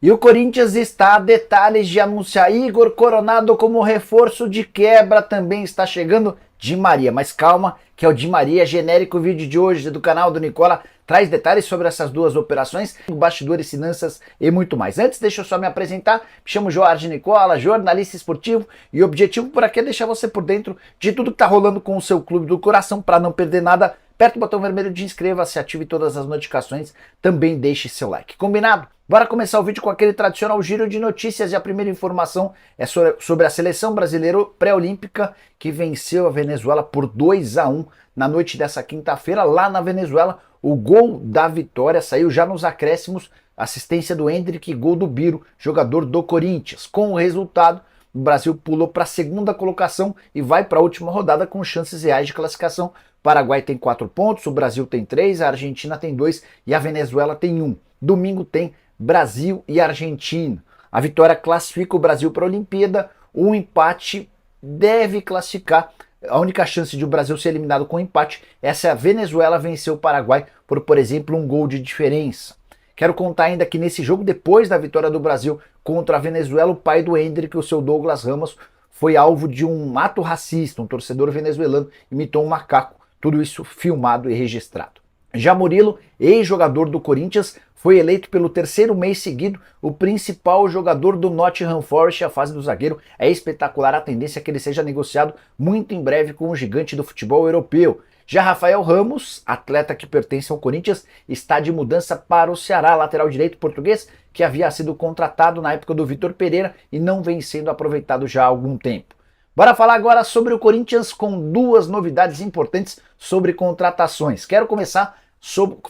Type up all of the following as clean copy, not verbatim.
E o Corinthians está a detalhes de anunciar Igor Coronado como reforço de quebra. Também está chegando Di Maria. Mas calma, que é o Di Maria genérico. O vídeo de hoje do canal do Nicola traz detalhes sobre essas duas operações, bastidores, finanças e muito mais. Antes, deixa eu só me apresentar. Me chamo Jorge Nicola, jornalista esportivo, e o objetivo por aqui é deixar você por dentro de tudo que está rolando com o seu clube do coração para não perder nada. Aperta o botão vermelho de inscreva-se, ative todas as notificações, também deixe seu like. Combinado? Bora começar o vídeo com aquele tradicional giro de notícias, e a primeira informação é sobre a seleção brasileira pré-olímpica que venceu a Venezuela por 2-1 na noite dessa quinta-feira lá na Venezuela. O gol da vitória saiu já nos acréscimos, assistência do Hendrick, gol do Biro, jogador do Corinthians. Com o resultado, o Brasil pulou para a segunda colocação e vai para a última rodada com chances reais de classificação. O Paraguai tem 4 pontos, o Brasil tem 3, a Argentina tem 2 e a Venezuela tem 1. Domingo tem Brasil e Argentina. A vitória classifica o Brasil para a Olimpíada, o empate deve classificar. A única chance de o Brasil ser eliminado com empate é se a Venezuela vencer o Paraguai por exemplo, um gol de diferença. Quero contar ainda que nesse jogo, depois da vitória do Brasil contra a Venezuela, o pai do Hendrick, o seu Douglas Ramos, foi alvo de um ato racista. Um torcedor venezuelano imitou um macaco. Tudo isso filmado e registrado. Já Murilo, ex-jogador do Corinthians, foi eleito pelo terceiro mês seguido o principal jogador do Nottingham Forest. A fase do zagueiro é espetacular, a tendência é que ele seja negociado muito em breve com o gigante do futebol europeu. Já Rafael Ramos, atleta que pertence ao Corinthians, está de mudança para o Ceará, lateral direito português, que havia sido contratado na época do Vitor Pereira e não vem sendo aproveitado já há algum tempo. Bora falar agora sobre o Corinthians com duas novidades importantes sobre contratações. Quero começar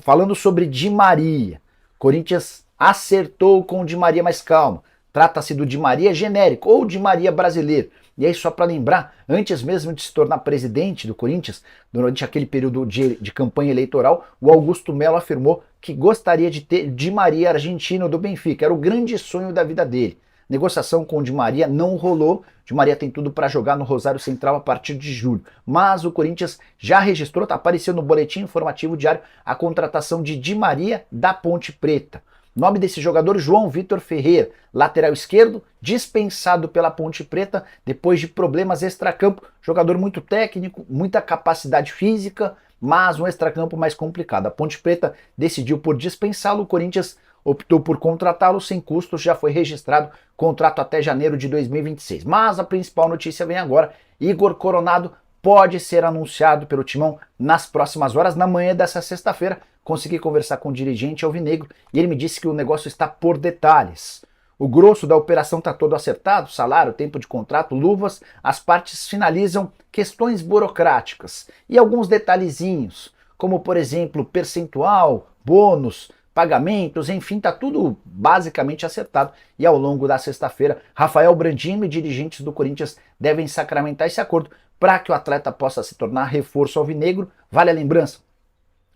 falando sobre Di Maria. Corinthians acertou com o Di Maria, mas calma. Trata-se do Di Maria genérico ou Di Maria brasileiro. E aí, só para lembrar, antes mesmo de se tornar presidente do Corinthians, durante aquele período de campanha eleitoral, o Augusto Melo afirmou que gostaria de ter Di Maria argentino do Benfica. Era o grande sonho da vida dele. Negociação com o Di Maria não rolou. Di Maria tem tudo para jogar no Rosário Central a partir de julho. Mas o Corinthians já registrou, apareceu no boletim informativo diário, a contratação de Di Maria da Ponte Preta. Nome desse jogador, João Vitor Ferreira, lateral esquerdo, dispensado pela Ponte Preta depois de problemas extracampo. Jogador muito técnico, muita capacidade física, mas um extracampo mais complicado. A Ponte Preta decidiu por dispensá-lo, o Corinthians optou por contratá-lo sem custos, já foi registrado contrato até janeiro de 2026. Mas a principal notícia vem agora: Igor Coronado pode ser anunciado pelo Timão nas próximas horas. Na manhã dessa sexta-feira, consegui conversar com o dirigente alvinegro e ele me disse que o negócio está por detalhes. O grosso da operação está todo acertado: salário, tempo de contrato, luvas. As partes finalizam questões burocráticas e alguns detalhezinhos, como por exemplo percentual, bônus, pagamentos, enfim, está tudo basicamente acertado. E ao longo da sexta-feira, Rafael Brandino e dirigentes do Corinthians devem sacramentar esse acordo para que o atleta possa se tornar reforço alvinegro. Vale a lembrança,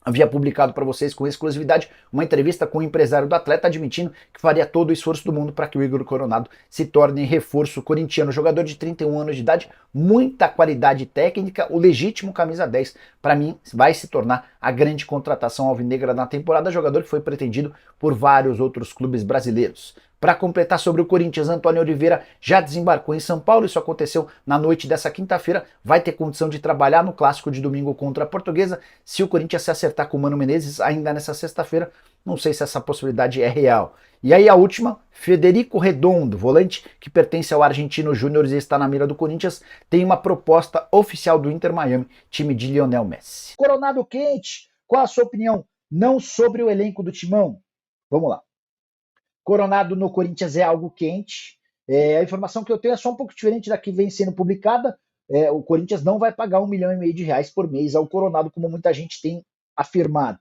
havia publicado para vocês com exclusividade uma entrevista com o empresário do atleta admitindo que faria todo o esforço do mundo para que o Igor Coronado se torne reforço corintiano. Jogador de 31 anos de idade, muita qualidade técnica, o legítimo camisa 10. Para mim, vai se tornar a grande contratação alvinegra na temporada, jogador que foi pretendido por vários outros clubes brasileiros. Para completar sobre o Corinthians, Antônio Oliveira já desembarcou em São Paulo. Isso aconteceu na noite dessa quinta-feira. Vai ter condição de trabalhar no clássico de domingo contra a Portuguesa. Se o Corinthians se acertar com o Mano Menezes ainda nessa sexta-feira, não sei se essa possibilidade é real. E aí a última, Federico Redondo, volante que pertence ao Argentino Júnior e está na mira do Corinthians, tem uma proposta oficial do Inter Miami, time de Lionel Messi. Coronado quente, qual a sua opinião? Não sobre o elenco do Timão? Vamos lá. Coronado no Corinthians é algo quente. A informação que eu tenho é só um pouco diferente da que vem sendo publicada. O Corinthians não vai pagar R$1,5 milhão por mês ao Coronado, como muita gente tem afirmado.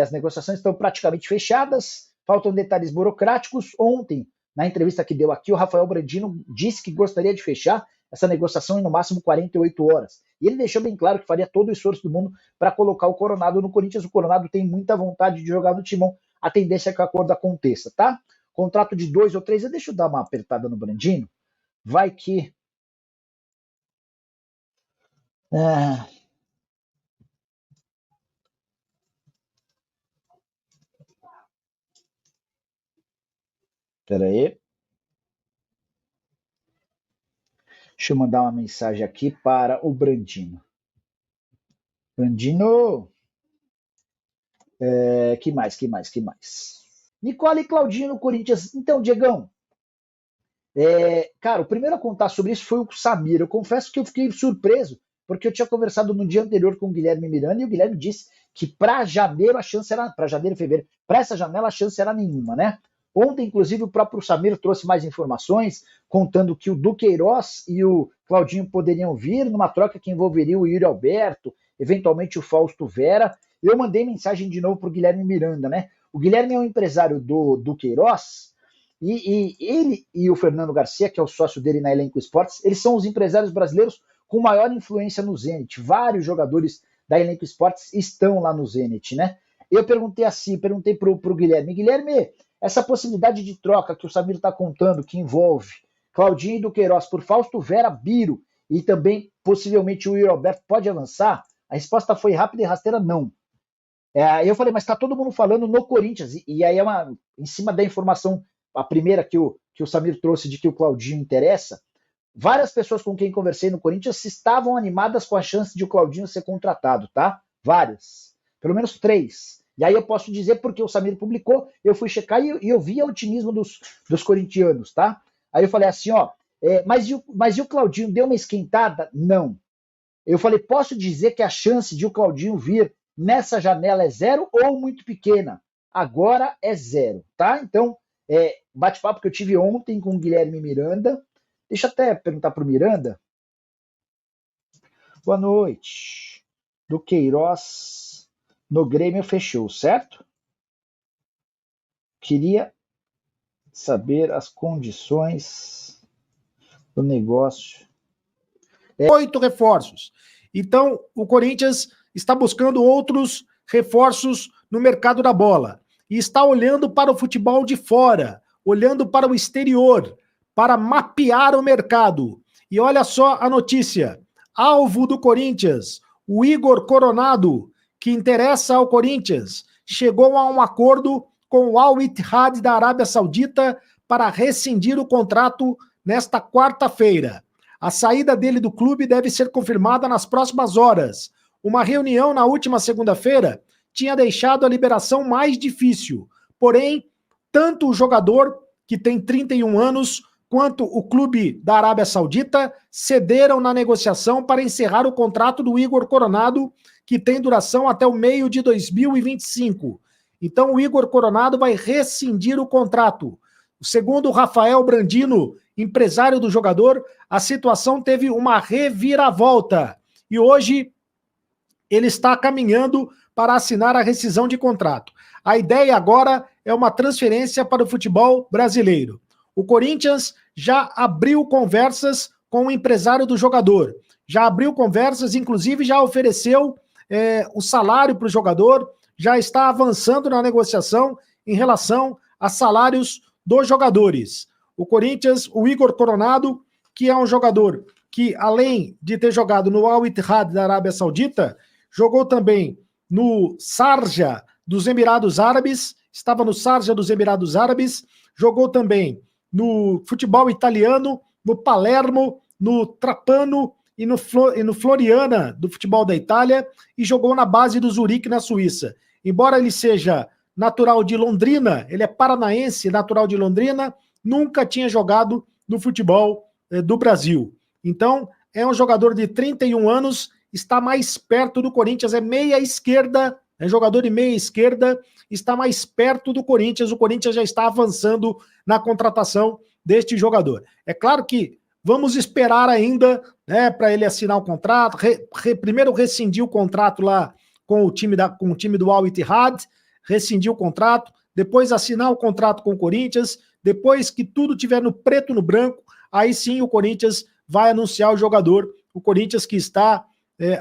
As negociações estão praticamente fechadas, faltam detalhes burocráticos. Ontem, na entrevista que deu aqui, o Rafael Brandino disse que gostaria de fechar essa negociação em no máximo 48 horas. E ele deixou bem claro que faria todo o esforço do mundo para colocar o Coronado no Corinthians. O Coronado tem muita vontade de jogar no Timão. A tendência é que o acordo aconteça, tá? Contrato de 2 ou 3 anos. Deixa eu dar uma apertada no Brandino. Vai que... Espera aí. Deixa eu mandar uma mensagem aqui para o Brandino. Brandino! Que mais? Nicole e Claudinho no Corinthians. Então, Diegão, cara, o primeiro a contar sobre isso foi o Samir. Eu confesso que eu fiquei surpreso, porque eu tinha conversado no dia anterior com o Guilherme Miranda e o Guilherme disse que para janeiro a chance era, para janeiro e fevereiro, para essa janela a chance era nenhuma, né? Ontem, inclusive, o próprio Samir trouxe mais informações, contando que o Duqueiroz e o Claudinho poderiam vir numa troca que envolveria o Yuri Alberto, eventualmente o Fausto Vera. Eu mandei mensagem de novo para o Guilherme Miranda, né? O Guilherme é um empresário do Duqueiroz, e ele e o Fernando Garcia, que é o sócio dele na Elenco Esportes, eles são os empresários brasileiros com maior influência no Zenit. Vários jogadores da Elenco Esportes estão lá no Zenit, né? Eu perguntei pro Guilherme, essa possibilidade de troca que o Samir está contando, que envolve Claudinho e Duqueiroz por Fausto Vera, Biro e também possivelmente o Yuri Alberto, pode avançar? A resposta foi rápida e rasteira, não. Eu falei, mas está todo mundo falando no Corinthians, e aí em cima da informação, a primeira que o Samir trouxe de que o Claudinho interessa, várias pessoas com quem conversei no Corinthians estavam animadas com a chance de o Claudinho ser contratado, tá? Várias. Pelo menos 3. E aí eu posso dizer porque o Samir publicou, eu fui checar e eu vi o otimismo dos corintianos, tá? Aí eu falei assim, ó, mas e o Claudinho deu uma esquentada? Não. Eu falei, posso dizer que a chance de o Claudinho vir nessa janela é 0 ou muito pequena? Agora é 0, tá? Então, bate-papo que eu tive ontem com o Guilherme Miranda. Deixa eu até perguntar para o Miranda. Boa noite. Duqueiroz no Grêmio fechou, certo? Queria saber as condições do negócio. 8 reforços. Então, o Corinthians está buscando outros reforços no mercado da bola. E está olhando para o futebol de fora, olhando para o exterior, para mapear o mercado. E olha só a notícia. Alvo do Corinthians, o Igor Coronado, que interessa ao Corinthians, chegou a um acordo com o Al Ittihad da Arábia Saudita para rescindir o contrato nesta quarta-feira. A saída dele do clube deve ser confirmada nas próximas horas. Uma reunião na última segunda-feira tinha deixado a liberação mais difícil. Porém, tanto o jogador, que tem 31 anos, quanto o clube da Arábia Saudita cederam na negociação para encerrar o contrato do Igor Coronado, que tem duração até o meio de 2025. Então, o Igor Coronado vai rescindir o contrato. Segundo o Rafael Brandino, empresário do jogador, a situação teve uma reviravolta e hoje ele está caminhando para assinar a rescisão de contrato. A ideia agora é uma transferência para o futebol brasileiro. O Corinthians já abriu conversas com o empresário do jogador, já abriu conversas, inclusive já ofereceu o salário para o jogador, já está avançando na negociação em relação a salários dos jogadores. O Corinthians, o Igor Coronado, que é um jogador que, além de ter jogado no Al Ittihad da Arábia Saudita, jogou também no Sharjah dos Emirados Árabes, estava no Sharjah dos Emirados Árabes, jogou também no futebol italiano, no Palermo, no Trapano e no Floriana do futebol da Itália, e jogou na base do Zurique, na Suíça. Embora ele seja natural de Londrina, ele é paranaense, natural de Londrina, nunca tinha jogado no futebol do Brasil. Então, é um jogador de 31 anos, está mais perto do Corinthians, é meia esquerda, é jogador de meia esquerda, está mais perto do Corinthians, o Corinthians já está avançando na contratação deste jogador. É claro que vamos esperar ainda, né, para ele assinar o contrato, primeiro rescindir o contrato lá com o time do Al Ittihad, rescindir o contrato, depois assinar o contrato com o Corinthians, depois que tudo tiver no preto no branco, aí sim o Corinthians vai anunciar o jogador, o Corinthians que está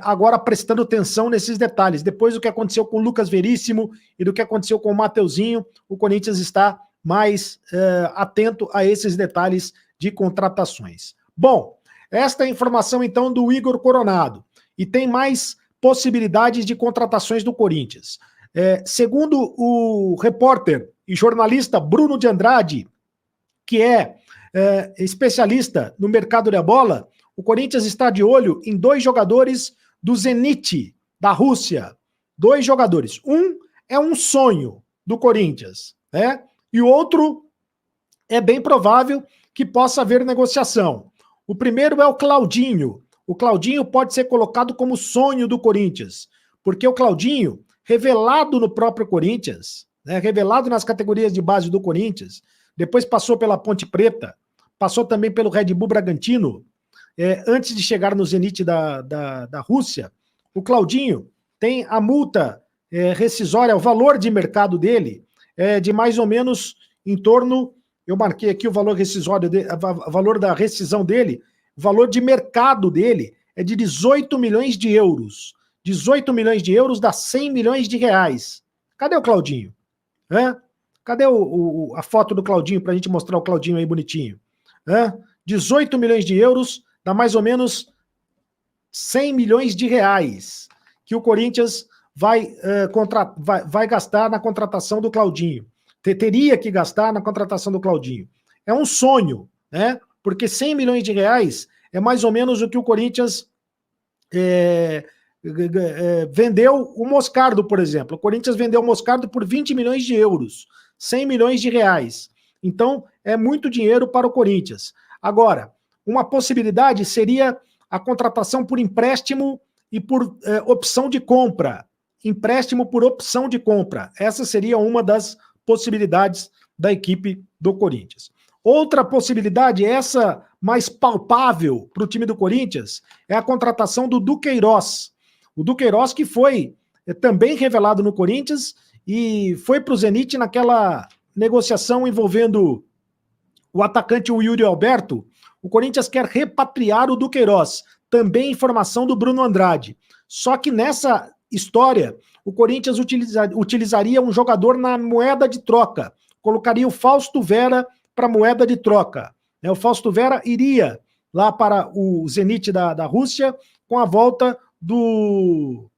agora prestando atenção nesses detalhes. Depois do que aconteceu com o Lucas Veríssimo e do que aconteceu com o Mateuzinho, o Corinthians está mais atento a esses detalhes de contratações. Bom, esta é a informação então do Igor Coronado. E tem mais possibilidades de contratações do Corinthians. Segundo o repórter e jornalista Bruno de Andrade, que é especialista no mercado da bola, o Corinthians está de olho em 2 jogadores do Zenit, da Rússia. 2 jogadores. Um é um sonho do Corinthians, né? E o outro é bem provável que possa haver negociação. O primeiro é o Claudinho. O Claudinho pode ser colocado como sonho do Corinthians, porque o Claudinho, revelado no próprio Corinthians, né, revelado nas categorias de base do Corinthians, depois passou pela Ponte Preta, passou também pelo Red Bull Bragantino, antes de chegar no Zenit da Rússia. O Claudinho tem a multa rescisória, o valor de mercado dele de mais ou menos em torno, eu marquei aqui o valor rescisório, o valor da rescisão dele, o valor de mercado dele é de 18 milhões de euros. 18 milhões de euros dá 100 milhões de reais. Cadê o Claudinho? Cadê a foto do Claudinho para a gente mostrar o Claudinho aí bonitinho? 18 milhões de euros dá mais ou menos 100 milhões de reais que o Corinthians vai gastar na contratação do Claudinho. Teria que gastar na contratação do Claudinho. É um sonho, né? Porque 100 milhões de reais é mais ou menos o que o Corinthians vendeu o Moscardo, por exemplo. O Corinthians vendeu o Moscardo por 20 milhões de euros, 100 milhões de reais. Então, é muito dinheiro para o Corinthians. Agora, uma possibilidade seria a contratação por empréstimo e por opção de compra. Empréstimo por opção de compra. Essa seria uma das possibilidades da equipe do Corinthians. Outra possibilidade, essa mais palpável para o time do Corinthians, é a contratação do Duqueiroz. O Duqueiroz que foi também revelado no Corinthians e foi para o Zenit naquela negociação envolvendo o atacante o Yuri Alberto. O Corinthians quer repatriar o Duqueiroz. Também informação do Bruno Andrade. Só que nessa história, o Corinthians utilizaria um jogador na moeda de troca. Colocaria o Fausto Vera para moeda de troca. O Fausto Vera iria lá para o Zenit da Rússia com a volta do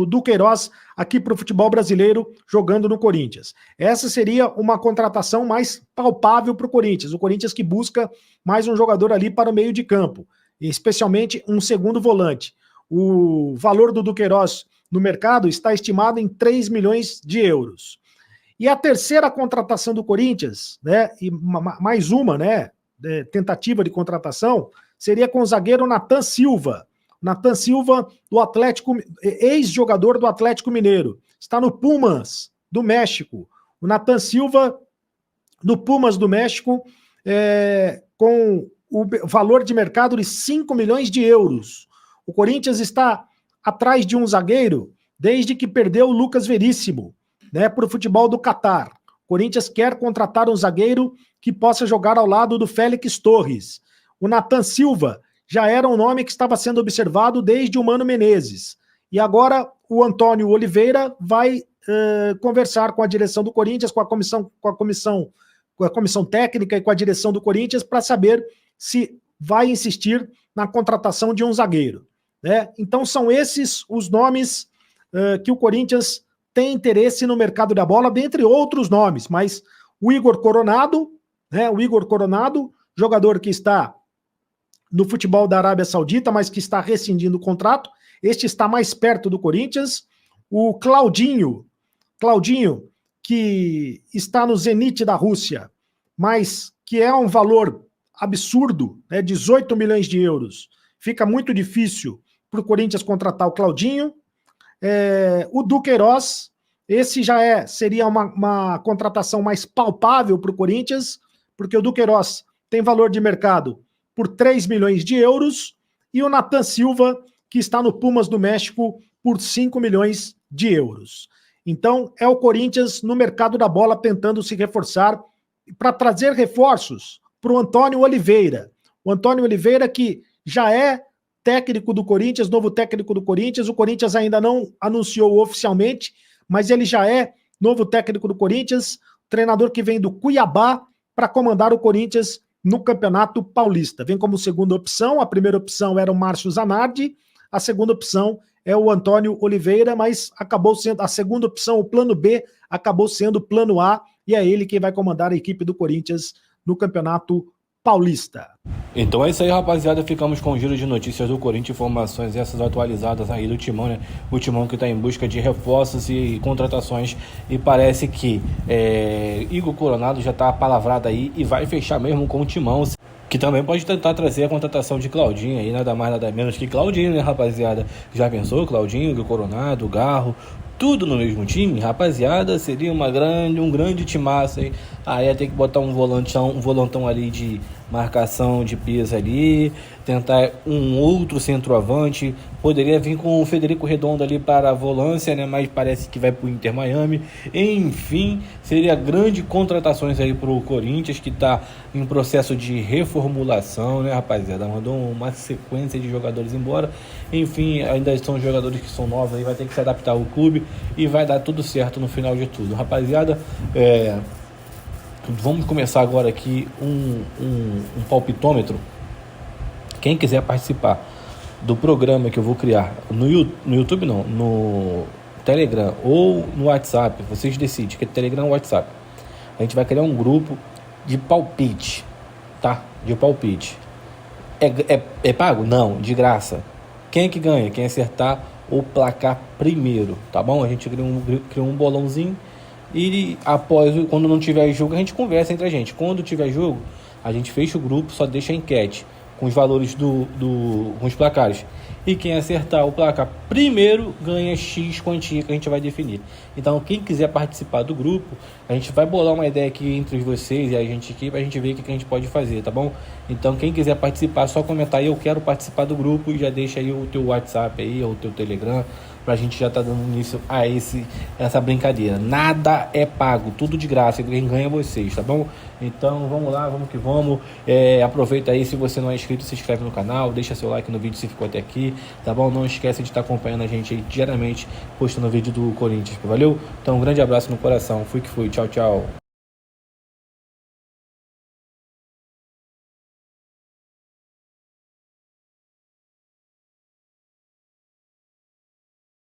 Duqueiroz aqui para o futebol brasileiro jogando no Corinthians. Essa seria uma contratação mais palpável para o Corinthians. O Corinthians que busca mais um jogador ali para o meio de campo, especialmente um segundo volante. O valor do Duqueiroz no mercado está estimado em 3 milhões de euros. E a terceira contratação do Corinthians, né, e mais uma, né, tentativa de contratação, seria com o zagueiro Nathan Silva. Nathan Silva, do Atlético, ex-jogador do Atlético Mineiro. Está no Pumas, do México. O Nathan Silva, do Pumas do México, com o valor de mercado de 5 milhões de euros. O Corinthians está atrás de um zagueiro desde que perdeu o Lucas Veríssimo, né, para o futebol do Catar. O Corinthians quer contratar um zagueiro que possa jogar ao lado do Félix Torres. O Nathan Silva já era um nome que estava sendo observado desde o Mano Menezes. E agora o Antônio Oliveira vai conversar com a direção do Corinthians, com a comissão técnica e com a direção do Corinthians para saber se vai insistir na contratação de um zagueiro. Né? Então são esses os nomes que o Corinthians tem interesse no mercado da bola, dentre outros nomes, mas o Igor Coronado, né? O Igor Coronado, jogador que está no futebol da Arábia Saudita, mas que está rescindindo o contrato. Este está mais perto do Corinthians. O Claudinho, que está no Zenit da Rússia, mas que é um valor absurdo, né, 18 milhões de euros. Fica muito difícil para o Corinthians contratar o Claudinho. O Duqueiroz, esse já seria uma contratação mais palpável para o Corinthians, porque o Duqueiroz tem valor de mercado por 3 milhões de euros, e o Nathan Silva, que está no Pumas do México, por 5 milhões de euros. Então, é o Corinthians no mercado da bola tentando se reforçar para trazer reforços para o Antônio Oliveira. O Antônio Oliveira que já é técnico do Corinthians, novo técnico do Corinthians. O Corinthians ainda não anunciou oficialmente, mas ele já é novo técnico do Corinthians, treinador que vem do Cuiabá para comandar o Corinthians no Campeonato Paulista. Vem como segunda opção, a primeira opção era o Márcio Zanardi, a segunda opção é o Antônio Oliveira, mas acabou sendo a segunda opção, o plano B, acabou sendo o plano A, e é ele quem vai comandar a equipe do Corinthians no Campeonato Paulista. Então é isso aí, rapaziada, ficamos com o giro de notícias do Corinthians, informações essas atualizadas aí do Timão, né? O Timão que está em busca de reforços e contratações, e parece que Igor Coronado já está palavrado aí e vai fechar mesmo com o Timão, que também pode tentar trazer a contratação de Claudinho aí, nada mais nada menos que Claudinho, né, rapaziada? Já pensou? Claudinho, Igor Coronado, Garro, tudo no mesmo time, rapaziada, seria um grande timaço aí. Aí ia ter que botar um volantão ali de marcação de peso ali, tentar um outro centroavante, poderia vir com o Federico Redondo ali para a volância, né, mas parece que vai para o Inter Miami. Enfim, seria grandes contratações aí para o Corinthians, que está em processo de reformulação, né, rapaziada, mandou uma sequência de jogadores embora. Enfim, ainda são jogadores que são novos aí, vai ter que se adaptar ao clube e vai dar tudo certo no final de tudo, rapaziada. Vamos começar agora aqui um palpitômetro. Quem quiser participar do programa que eu vou criar no YouTube não, no Telegram ou no WhatsApp, vocês decidem, que é Telegram ou WhatsApp. A gente vai criar um grupo de palpite, tá? De palpite. É pago? Não, de graça. Quem é que ganha? Quem acertar o placar primeiro, tá bom? A gente cria um bolãozinho. E quando não tiver jogo, a gente conversa entre a gente. Quando tiver jogo, a gente fecha o grupo, só deixa a enquete com os valores com os placares. E quem acertar o placar primeiro ganha X quantia que a gente vai definir. Então, quem quiser participar do grupo, a gente vai bolar uma ideia aqui entre vocês e a gente aqui, pra gente ver o que a gente pode fazer, tá bom? Então, quem quiser participar, é só comentar aí, eu quero participar do grupo, e já deixa aí o teu WhatsApp aí, ou o teu Telegram, pra gente já tá dando início a essa brincadeira. Nada é pago, tudo de graça, quem ganha é vocês, tá bom? Então vamos lá, vamos que vamos. Aproveita aí, se você não é inscrito, se inscreve no canal, deixa seu like no vídeo se ficou até aqui, tá bom? Não esquece de estar acompanhando a gente aí diariamente, postando vídeo do Corinthians, valeu? Então um grande abraço no coração, fui que fui, tchau, tchau.